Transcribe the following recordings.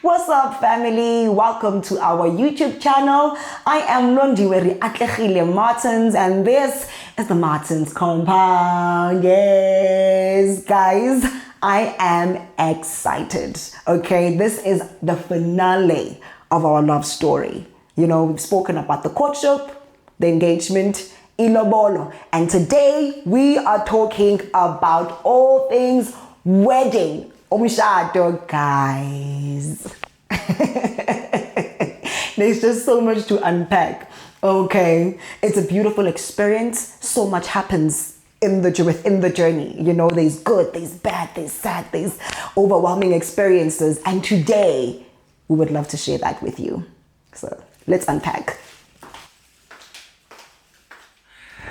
What's up, family? Welcome to our YouTube channel. I am Londi Martiens, and this is the Martiens Compound. Yes, guys, I am excited. Okay, this is the finale of our love story. You know, we've spoken about the courtship, the engagement, ilobolo, and today we are talking about all things wedding. Omishado, guys. There's just so much to unpack. Okay, it's a beautiful experience. So much happens within the journey. You know, there's good, there's bad, there's sad, there's overwhelming experiences, and today we would love to share that with you. So let's unpack.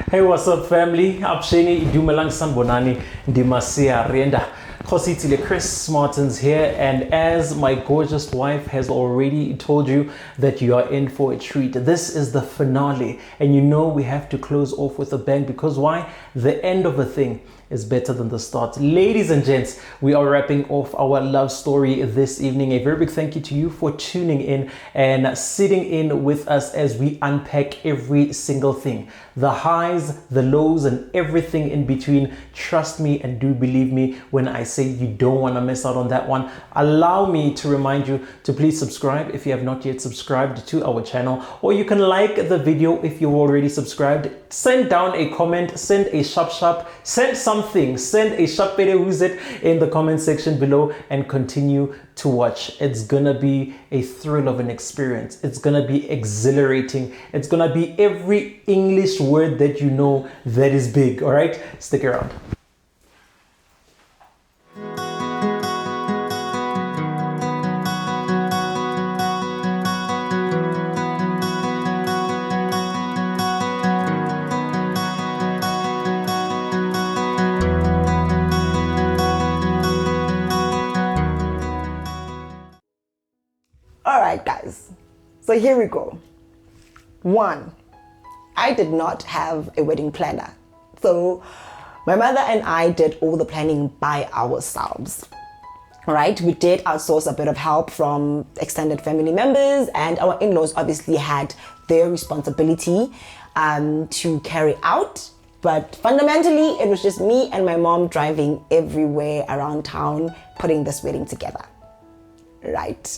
Hey, what's up, family? Absheni Dumelang Sanbonani Dimasia Rienda. Kgosi Chris Martins here, and as my gorgeous wife has already told you that you are in for a treat, this is the finale, and you know we have to close off with a bang, because why? The end of a thing is better than the start. Ladies and gents, we are wrapping off our love story this evening. A very big thank you to you for tuning in and sitting in with us as we unpack every single thing, the highs, the lows, and everything in between. Trust me and do believe me when I say you don't want to miss out on that one. Allow me to remind you to please subscribe if you have not yet subscribed to our channel, or you can like the video if you're already subscribed. Send down a comment, send a sharp, send something, send a sharp who's it in the comment section below, and continue to watch. It's gonna be a thrill of an experience. It's gonna be exhilarating. It's gonna be every English word that you know that is big. All right, stick around. All right, guys, so here we go. One, I did not have a wedding planner. So my mother and I did all the planning by ourselves. All right, we did outsource a bit of help from extended family members, and our in-laws obviously had their responsibility to carry out. But fundamentally, it was just me and my mom driving everywhere around town, putting this wedding together. Right.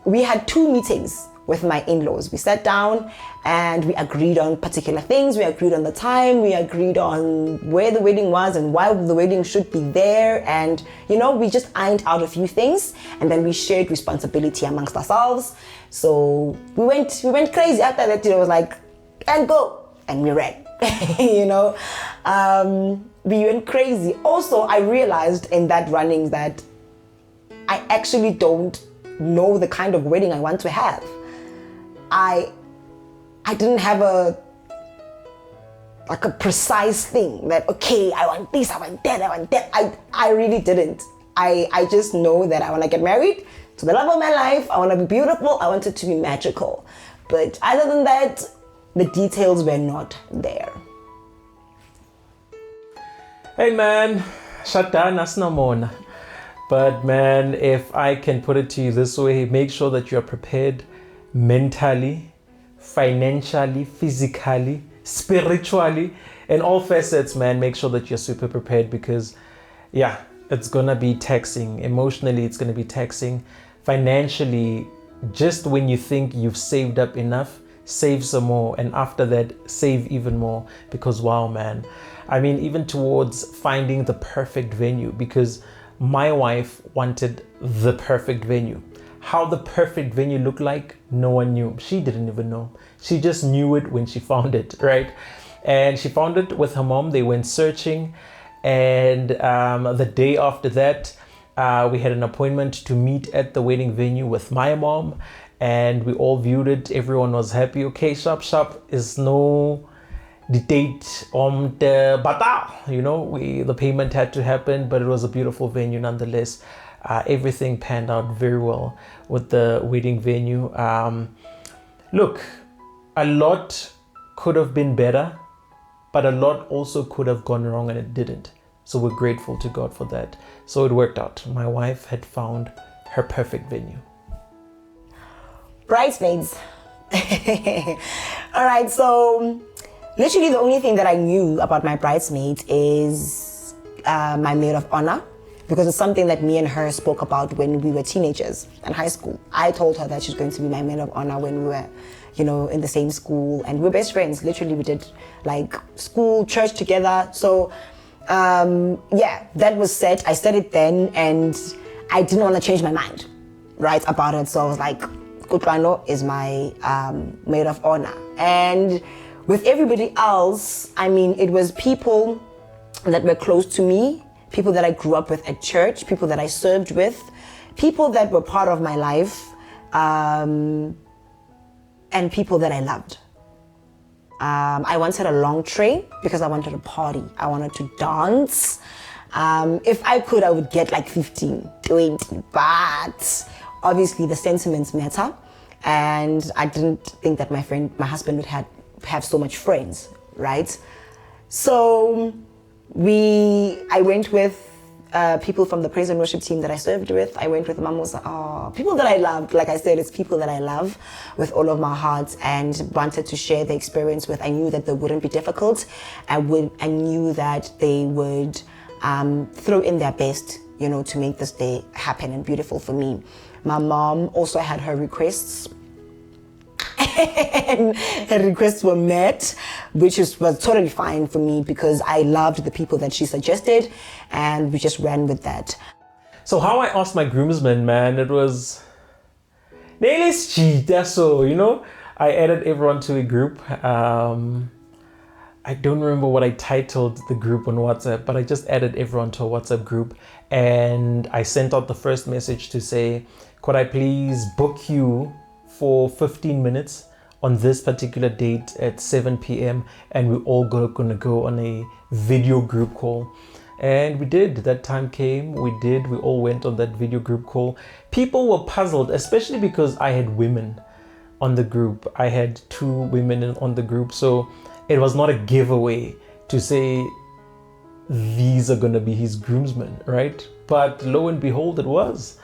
We had 2 meetings with my in-laws. We sat down and we agreed on particular things. We agreed on the time. We agreed on where the wedding was and why the wedding should be there. And, you know, we just ironed out a few things, and then we shared responsibility amongst ourselves. So we went crazy. After that, it was like, and go. And we ran, you know. We went crazy. Also, I realized in that running that I actually don't know the kind of wedding I want to have. I didn't have a precise thing that, okay, I want this, I want that, I want that. I really didn't. I just know that I want to get married to the love of my life. I want to be beautiful. I want it to be magical. But other than that, the details were not there. Hey man, shut down, that's no more. But man, if I can put it to you this way, make sure that you're prepared mentally, financially, physically, spiritually, in all facets, man. Make sure that you're super prepared, because yeah, it's gonna be taxing. Emotionally, it's gonna be taxing. Financially, just when you think you've saved up enough, save some more, and after that, save even more, because wow, man. I mean, even towards finding the perfect venue, because my wife wanted the perfect venue. How the perfect venue looked like, no one knew. She didn't even know. She just knew it when she found it, right? And she found it with her mom. They went searching, and the day after that, we had an appointment to meet at the wedding venue with my mom, and we all viewed it. Everyone was happy. Okay, sharp is no the date on the bata, you know, the payment had to happen, but it was a beautiful venue nonetheless. Everything panned out very well with the wedding venue. Look, a lot could have been better, but a lot also could have gone wrong, and it didn't. So we're grateful to God for that. So it worked out. My wife had found her perfect venue? Bridesmaids. All right, so literally the only thing that I knew about my bridesmaids is my maid of honor, because it's something that me and her spoke about when we were teenagers in high school. I told her that she's going to be my maid of honor when we were, in the same school, and we were best friends. Literally, we did like school, church together. So that was set. I said it then, and I didn't want to change my mind, right, about it. So I was like, Kutlwano is my maid of honor. And with everybody else, I mean, it was people that were close to me, people that I grew up with at church, people that I served with, people that were part of my life, and people that I loved. I wanted a long tray because I wanted a party. I wanted to dance. If I could, I would get like 15, 20, but obviously the sentiments matter. And I didn't think that my husband would have so much friends, right? So I went with people from the praise and worship team that I served with. I went with Mamosa, people that I loved. Like I said, it's people that I love with all of my heart and wanted to share the experience with. I knew that they wouldn't be difficult. I knew that they would throw in their best, to make this day happen and beautiful for me. My mom also had her requests. And her requests were met, which was totally fine for me because I loved the people that she suggested, and we just ran with that. So how I asked my groomsmen, man, it was let's cheat. So I added everyone to a group. I don't remember what I titled the group on WhatsApp, but I just added everyone to a WhatsApp group, and I sent out the first message to say, could I please book you for 15 minutes on this particular date at 7 p.m. and we're all gonna go on a video group call. And we did. That time came, we all went on that video group call. People were puzzled, especially because I had women on the group. I had 2 women on the group, so it was not a giveaway to say these are gonna be his groomsmen, right? But lo and behold, it was.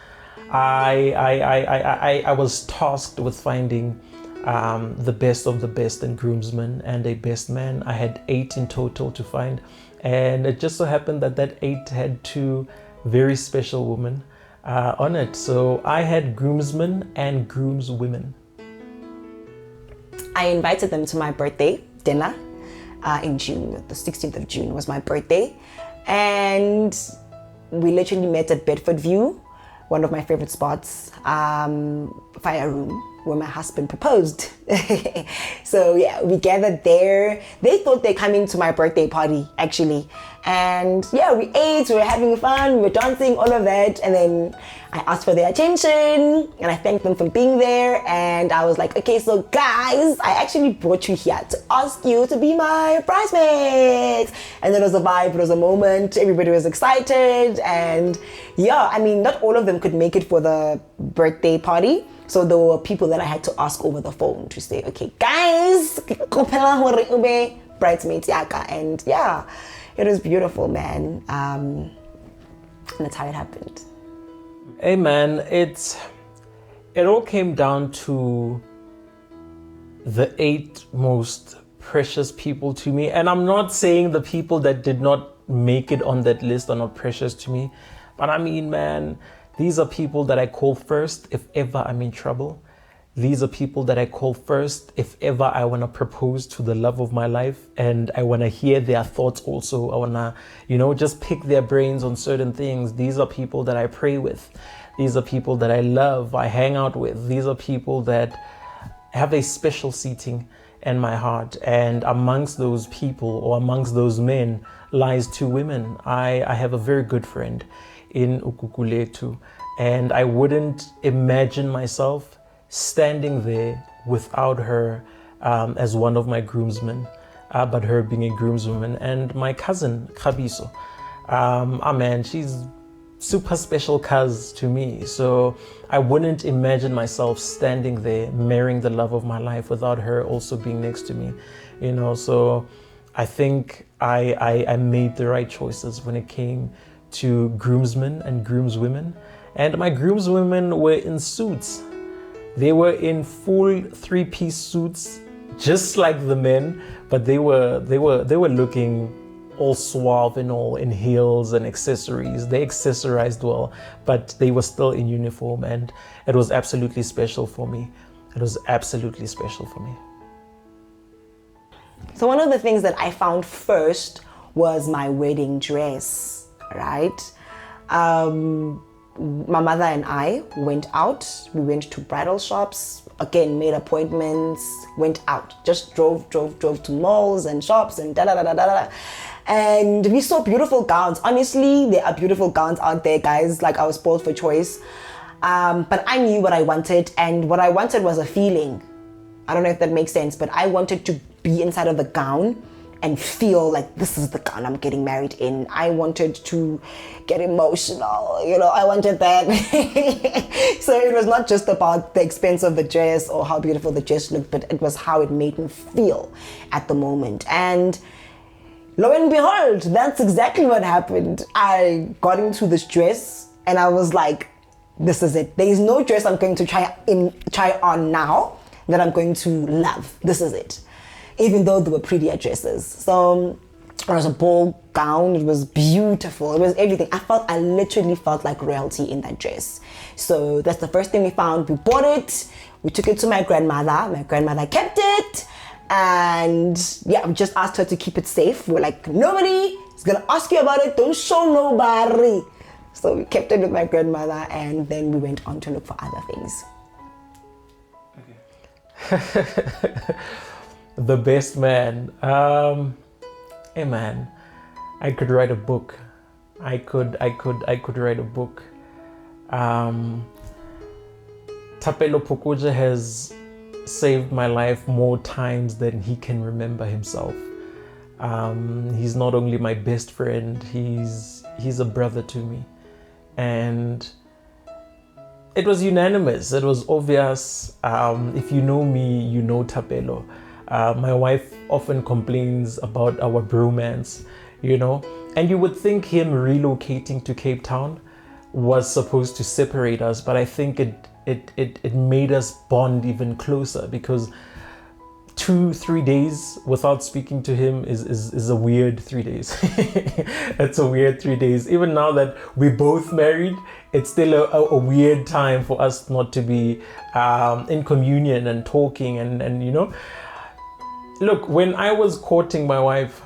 I was tasked with finding the best of the best in groomsmen and a best man. I had 8 in total to find, and it just so happened that 8 had 2 very special women on it. So I had groomsmen and groomswomen. I invited them to my birthday dinner in June. The 16th of June was my birthday, and we literally met at Bedford View, one of my favorite spots, fire room, where my husband proposed. So yeah, we gathered there. They thought they're coming to my birthday party, actually. And yeah, we ate, we were having fun, we were dancing, all of that. And then I asked for their attention and I thanked them for being there. And I was like, okay, so guys, I actually brought you here to ask you to be my bridesmaids. And it was a vibe, it was a moment, everybody was excited. And yeah, I mean, not all of them could make it for the birthday party. So there were people that I had to ask over the phone to say, okay, guys, bridesmaids, yaka. And yeah, it was beautiful, man. And that's how it happened. Hey man, it all came down to the 8 most precious people to me. And I'm not saying the people that did not make it on that list are not precious to me. But I mean, man, these are people that I call first if ever I'm in trouble. These are people that I call first if ever I want to propose to the love of my life, and I want to hear their thoughts also. I want to, just pick their brains on certain things. These are people that I pray with. These are people that I love, I hang out with. These are people that have a special seating in my heart. And amongst those people, or amongst those men, lies 2 women. I have a very good friend in Ukukuletu, and I wouldn't imagine myself standing there without her as one of my groomsmen, but her being a groomswoman. And my cousin Kgabiso, man, she's super special cuz to me. So I wouldn't imagine myself standing there marrying the love of my life without her also being next to me, So I think I made the right choices when it came to groomsmen and groomswomen. And my groomswomen were in suits. They were in full 3-piece suits, just like the men, but they were looking all suave and all in heels and accessories. They accessorized well, but they were still in uniform, and it was absolutely special for me. It was absolutely special for me. So one of the things that I found first was my wedding dress, right? My mother and I went out. We went to bridal shops, again, made appointments, went out, just drove to malls and shops and da-da-da-da-da. And we saw beautiful gowns. Honestly, there are beautiful gowns out there, guys. Like, I was spoiled for choice. But I knew what I wanted, and what I wanted was a feeling. I don't know if that makes sense, but I wanted to be inside of the gown and feel like this is the gown I'm getting married in. I wanted to get emotional, I wanted that. So it was not just about the expense of the dress or how beautiful the dress looked, but it was how it made me feel at the moment. And lo and behold, that's exactly what happened. I got into this dress and I was like, this is it. There is no dress I'm going to try on now that I'm going to love. This is it. Even though there were prettier dresses. So it was a ball gown. It was beautiful. It was everything. I literally felt like royalty in that dress. So that's the first thing we found. We bought it. We took it to my grandmother. My grandmother kept it. And yeah, we just asked her to keep it safe. We were like, nobody is going to ask you about it. Don't show nobody. So we kept it with my grandmother, and then we went on to look for other things. Okay. The best man. Hey man, I could write a book. I could write a book. Thapelo Phokojwe has saved my life more times than he can remember himself. He's not only my best friend, he's a brother to me. And it was unanimous. It was obvious. If you know me, you know Thapelo. My wife often complains about our bromance, and you would think him relocating to Cape Town was supposed to separate us, but I think it made us bond even closer, because 2-3 days without speaking to him is a weird 3 days. It's a weird 3 days. Even now that we're both married, it's still a weird time for us not to be in communion and talking and Look, when I was courting my wife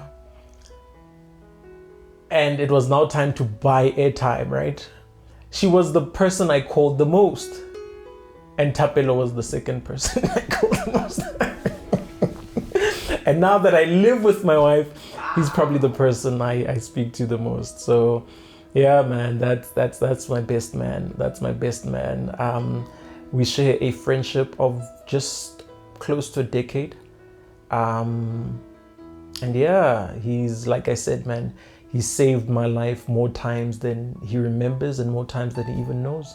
and it was now time to buy airtime, right? She was the person I called the most. And Thapelo was the second person I called the most. And now that I live with my wife, he's probably the person I speak to the most. So yeah, man, that's my best man. That's my best man. We share a friendship of just close to a decade. And yeah, he's, like I said, man, he saved my life more times than he remembers and more times than he even knows.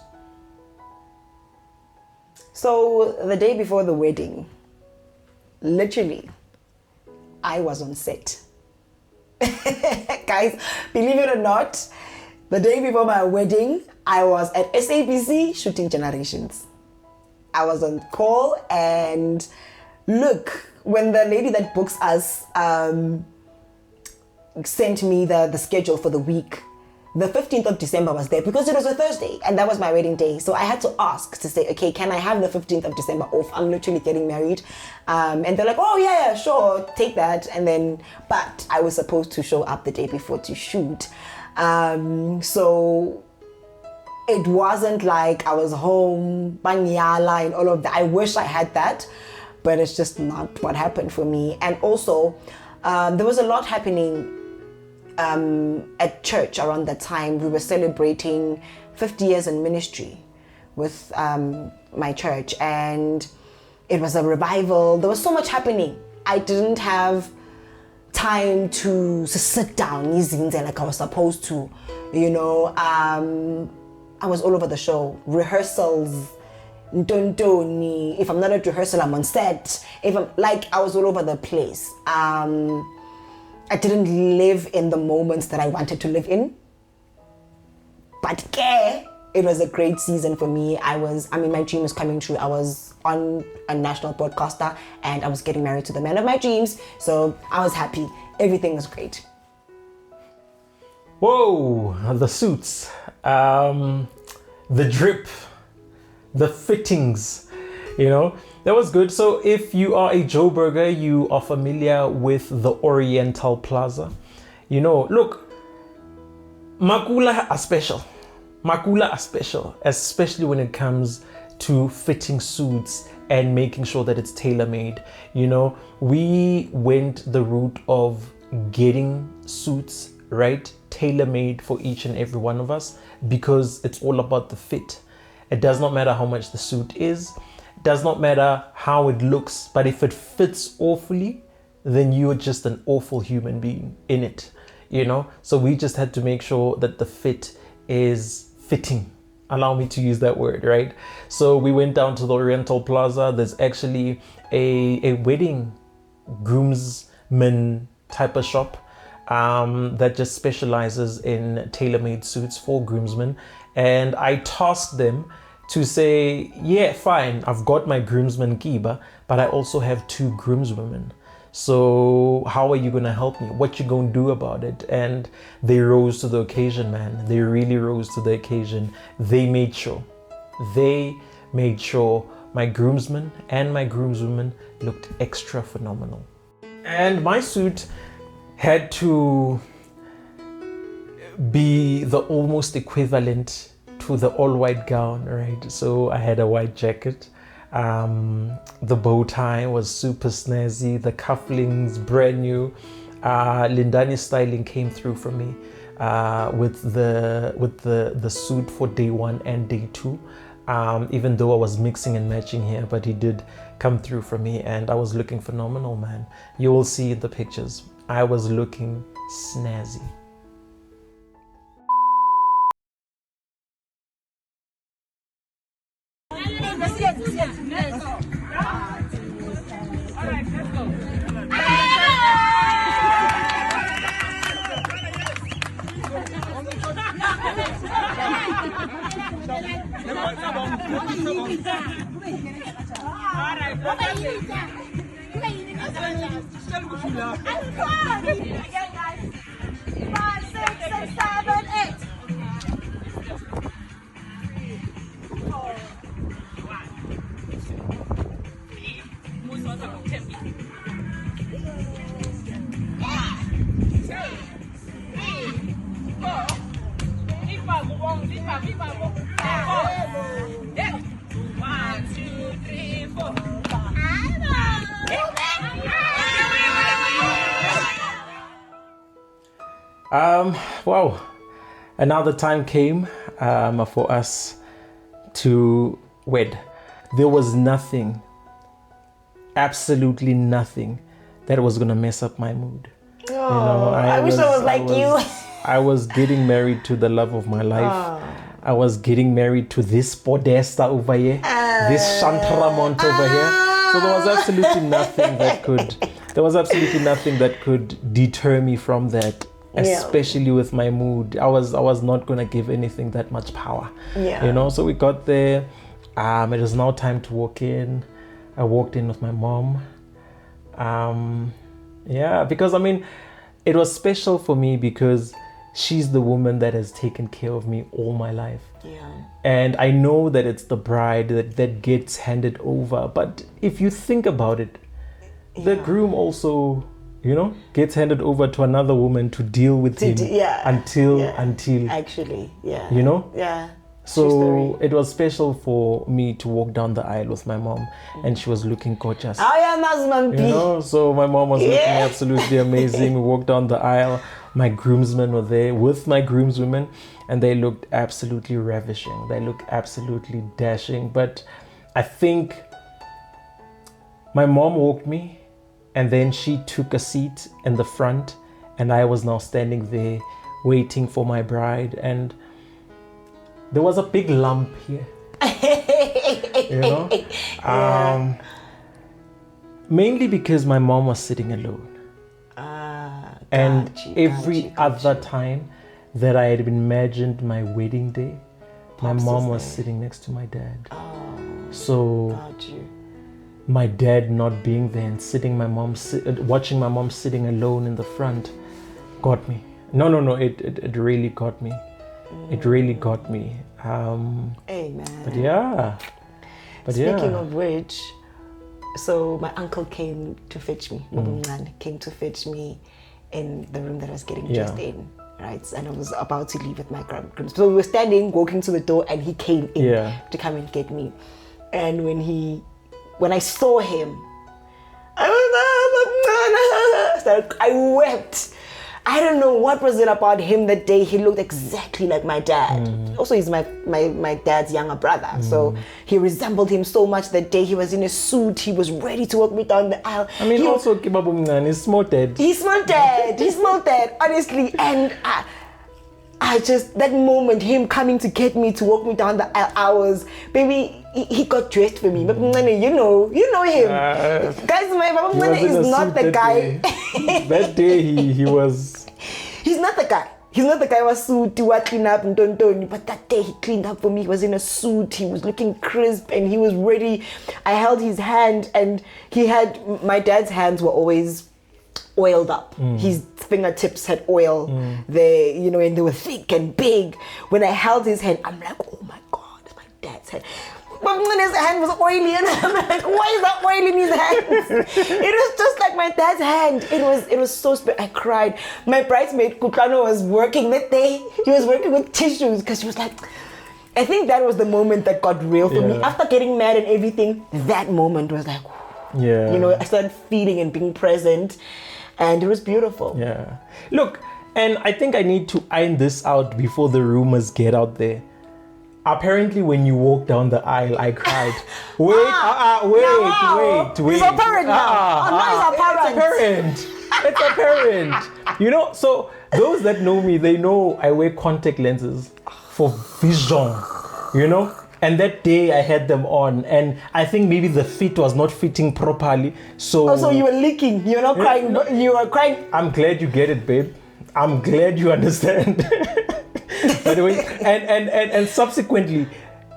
So the day before the wedding, literally, I was on set. Guys, believe it or not, the day before my wedding, I was at SABC shooting Generations. I was on call, and look, when the lady that books us sent me the schedule for the week, the 15th of December was there because it was a Thursday and that was my wedding day. So I had to ask to say, okay, can I have the 15th of December off? I'm literally getting married. And they're like, oh yeah, sure, take that. And then, but I was supposed to show up the day before to shoot. So it wasn't like I was home, banyala and all of that. I wish I had that, but it's just not what happened for me. And also, there was a lot happening at church around that time. We were celebrating 50 years in ministry with my church, and it was a revival. There was so much happening. I didn't have time to sit down like I was supposed to, I was all over the show. Rehearsals, if I'm not at rehearsal, I'm on set. I was all over the place. I didn't live in the moments that I wanted to live in. But it was a great season for me. My dream was coming true. I was on a national broadcaster and I was getting married to the man of my dreams. So I was happy. Everything was great. Whoa, the suits, the drip, the fittings, that was good. So if you are a Joburger, you are familiar with the Oriental Plaza. Look, Makula are special. Makula are special, especially when it comes to fitting suits and making sure that it's tailor-made. We went the route of getting suits, right, tailor-made for each and every one of us, because it's all about the fit. It does not matter how much the suit is, it does not matter how it looks, but if it fits awfully, then you're just an awful human being in it, So we just had to make sure that the fit is fitting. Allow me to use that word, right? So we went down to the Oriental Plaza. There's actually a wedding groomsman type of shop that just specializes in tailor-made suits for groomsmen. And I tasked them to say, yeah, fine, I've got my groomsman Kiba, but I also have 2 groomswomen. So how are you going to help me? What you going to do about it? And they rose to the occasion, man. They really rose to the occasion. They made sure my groomsmen and my groomswomen looked extra phenomenal. And my suit had to be the almost equivalent to the all-white gown, right? So I had a white jacket. The bow tie was super snazzy. The cufflinks brand new. Lindani's styling came through for me with the suit for day 1 and day 2. Even though I was mixing and matching here, but he did come through for me, and I was looking phenomenal, man. You will see in the pictures. I was looking snazzy. Wow, another time came for us to wed. There was nothing, absolutely nothing, that was gonna mess up my mood. I wish I was like you. I was getting married to the love of my life. I was getting married to this podesta over here, this Shantramont over here. So there was absolutely nothing that could deter me from that. Especially with my mood, I was not gonna give anything that much power. So we got there. It was now time to walk in. I walked in with my mom. Because it was special for me because she's the woman that has taken care of me all my life. And I know that it's the bride that gets handed over. But if you think about it, the groom also, gets handed over to another woman to deal with him until actually, So it was special for me to walk down the aisle with my mom, and she was looking gorgeous. So my mom was looking absolutely amazing. We walked down the aisle. My groomsmen were there with my groomswomen, and they looked absolutely ravishing. They looked absolutely dashing. But I think my mom walked me, and then she took a seat in the front, and I was now standing there waiting for my bride, and there was a big lump here. Mainly because my mom was sitting alone. Every other time that I had imagined my wedding day, my pops mom was there. sitting next to my dad. Oh, So got you. my dad not being there and watching my mom sitting alone in the front got me. No, it really got me. It really got me. Amen. But yeah. Speaking of which, so my uncle came to fetch me. Came to fetch me in the room that I was getting dressed in, right? And I was about to leave with my grandma. So we were standing, walking to the door, and he came in to come and get me. And when I saw him, I wept. I don't know what was it about him that day. He looked exactly like my dad. Also, he's my dad's younger brother. So he resembled him so much that day. He was in a suit. He was ready to walk me down the aisle. I mean, also Kibabumnan is small dad. He smelled dead, honestly. And I just, that moment, him coming to get me, to walk me down the aisles, baby, he got dressed for me. But you know him. Guys, my Papa is not the guy. That day he was... He's not the guy. He's not the guy who was suit, who clean up and don't. But that day he cleaned up for me. He was in a suit. He was looking crisp and he was ready. I held his hand and my dad's hands were always oiled up. His fingertips had oil. They, and they were thick and big. When I held his hand, I'm like, oh my God, it's my dad's hand. But when his hand was oily, and I'm like, why is that oil in his hands? It was just like my dad's hand. It was so I cried. My bridesmaid Kutlano was working that day. He was working with tissues because she was like, I think that was the moment that got real for me. After getting mad and everything, that moment was like, I started feeling and being present, and it was beautiful. Yeah. Look, and I think I need to iron this out before the rumors get out there. Apparently, when you walk down the aisle, I cried. Wait. It's apparent now. It's apparent. So those that know me, they know I wear contact lenses for vision, And that day I had them on, and I think maybe the fit was not fitting properly. So you were leaking. You're not crying. You were crying. I'm glad you get it, babe. I'm glad you understand. By the way, and subsequently,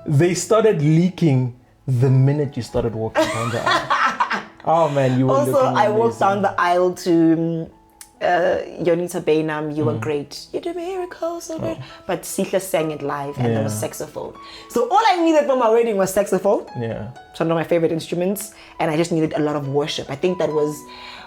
they started leaking the minute you started walking down the aisle. Oh man, you were also, looking I amazing. walked down the aisle to Yonita Bainam. You were great. You did miracles, so good. But Sihla sang it live, and there was saxophone. So all I needed for my wedding was saxophone. Yeah. It's one of my favorite instruments, and I just needed a lot of worship. I think that was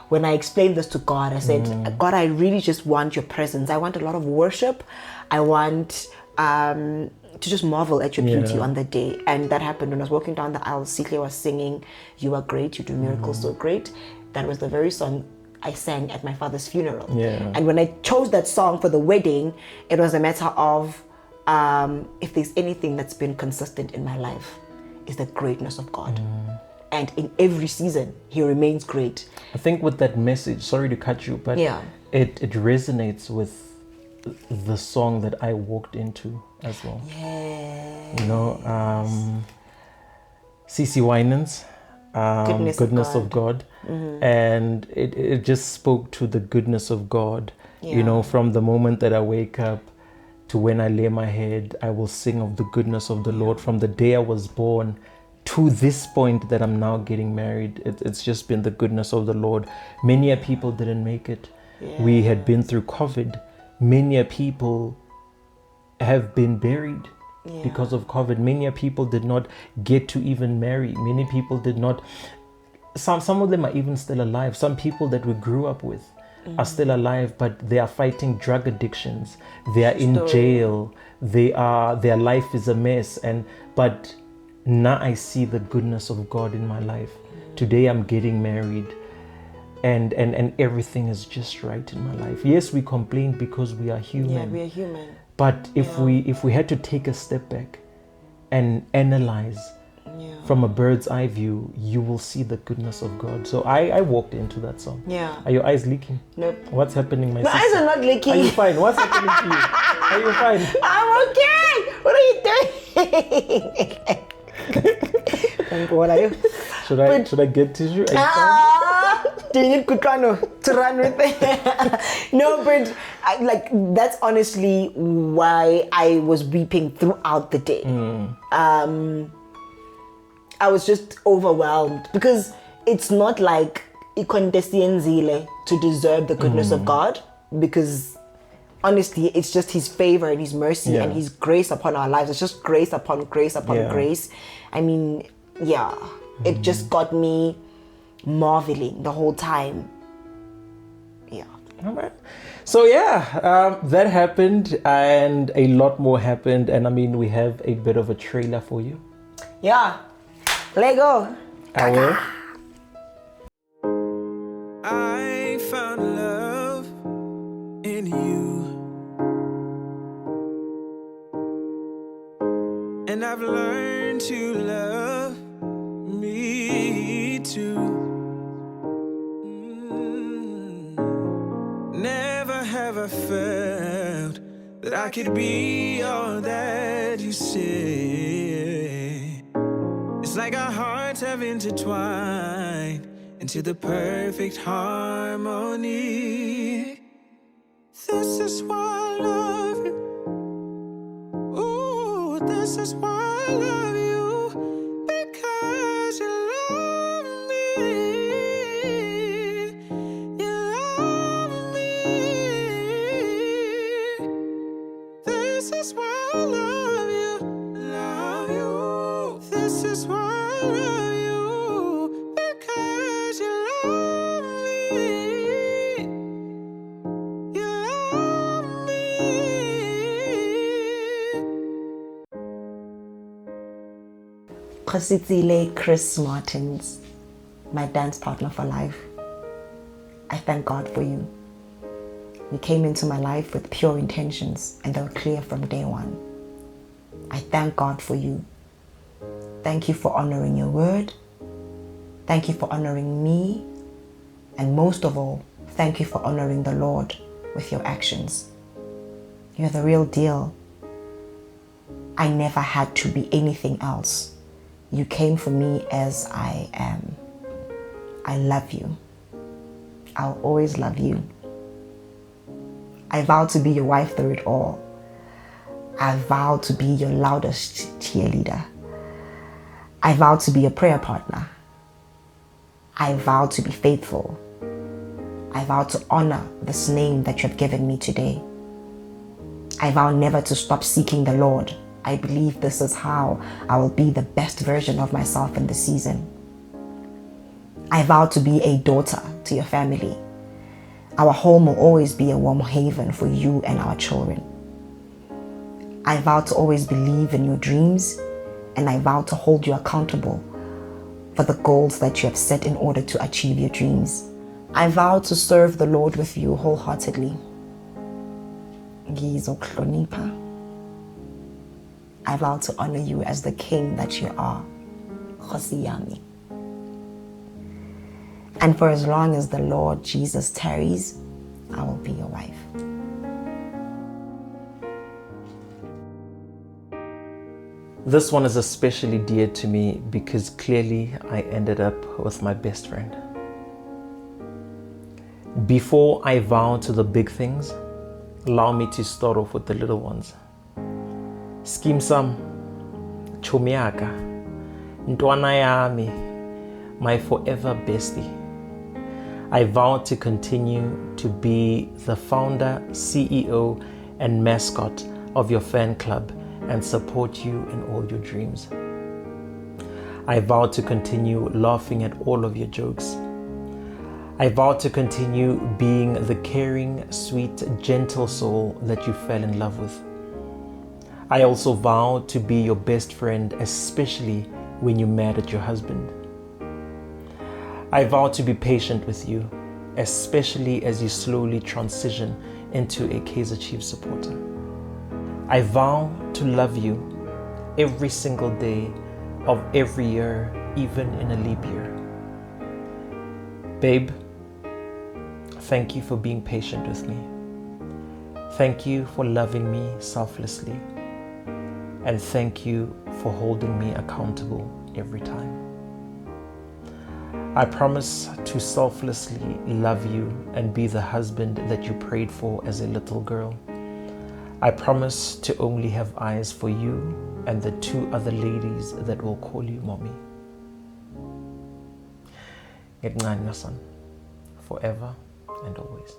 when I explained this to God. I said, God, I really just want your presence. I want a lot of worship. I want to just marvel at your beauty on the day. And that happened when I was walking down the aisle. Sihle was singing, "You are great, you do miracles so great." That was the very song I sang at my father's funeral. Yeah. And when I chose that song for the wedding, it was a matter of if there's anything that's been consistent in my life, is the greatness of God. And in every season, he remains great. I think with that message, sorry to cut you, but it resonates with the song that I walked into as well. Yeah. CC Winans, Goodness of God. And it just spoke to the goodness of God. From the moment that I wake up to when I lay my head, I will sing of the goodness of the Lord. From the day I was born to this point that I'm now getting married, it's just been the goodness of the Lord. Many people didn't make it. We had been through COVID. Many people have been buried because of COVID. Many people did not get to even marry. Many people did not. Some of them are even still alive. Some people that we grew up with are still alive, but they are fighting drug addictions. They are in jail. Their life is a mess. But now I see the goodness of God in my life. Today I'm getting married. And everything is just right in my life. Yes, we complain because we are human. Yeah, we are human. But if we had to take a step back and analyze from a bird's eye view, you will see the goodness of God. So I walked into that song. Yeah. Are your eyes leaking? Nope. What's happening, my sister? My eyes are not leaking. Are you fine? What's happening to you? Are you fine? I'm okay. What are you doing? What are you? Should I get tissue? Do you need Kutlano to run with it? No, but That's honestly why I was weeping throughout the day. I was just overwhelmed because it's not like ikondesienzile to deserve the goodness of God, because honestly it's just his favor and his mercy and his grace upon our lives. It's just grace upon grace upon grace. I mean, it just got me marveling the whole time. All right. So that happened, and a lot more happened, and I mean, we have a bit of a trailer for you. Lego. I will. I found love in you, and I've learned to love me too. Never have I felt that I could be all that you say. It's like our hearts have intertwined into the perfect harmony. This is why I love you. Ooh, this is why I love you. Because you love me. You love me. This is why I love you. Love you. This is why I love you. Because you love me. You love me. Kgosi Chris Martiens, my dance partner for life. I thank God for you. You came into my life with pure intentions, and they were clear from day one. I thank God for you. Thank you for honoring your word. Thank you for honoring me. And most of all, thank you for honoring the Lord with your actions. You're the real deal. I never had to be anything else. You came for me as I am. I love you. I'll always love you. I vow to be your wife through it all. I vow to be your loudest cheerleader. I vow to be a prayer partner. I vow to be faithful. I vow to honor this name that you have given me today. I vow never to stop seeking the Lord. I believe this is how I will be the best version of myself in this season. I vow to be a daughter to your family. Our home will always be a warm haven for you and our children. I vow to always believe in your dreams, and I vow to hold you accountable for the goals that you have set in order to achieve your dreams. I vow to serve the Lord with you wholeheartedly. I vow to honor you as the king that you are. Kgosi yami. And for as long as the Lord Jesus tarries, I will be your wife. This one is especially dear to me because clearly I ended up with my best friend. Before I vow to the big things, allow me to start off with the little ones. Skim Sam, Chomiaka, Ntwana Yami, my forever bestie. I vow to continue to be the founder, CEO, and mascot of your fan club and support you in all your dreams. I vow to continue laughing at all of your jokes. I vow to continue being the caring, sweet, gentle soul that you fell in love with. I also vow to be your best friend, especially when you're mad at your husband. I vow to be patient with you, especially as you slowly transition into a Kaizer Chiefs supporter. I vow to love you every single day of every year, even in a leap year. Babe, thank you for being patient with me. Thank you for loving me selflessly. And thank you for holding me accountable every time. I promise to selflessly love you and be the husband that you prayed for as a little girl. I promise to only have eyes for you and the 2 other ladies that will call you mommy. Ngedncane, son, forever and always.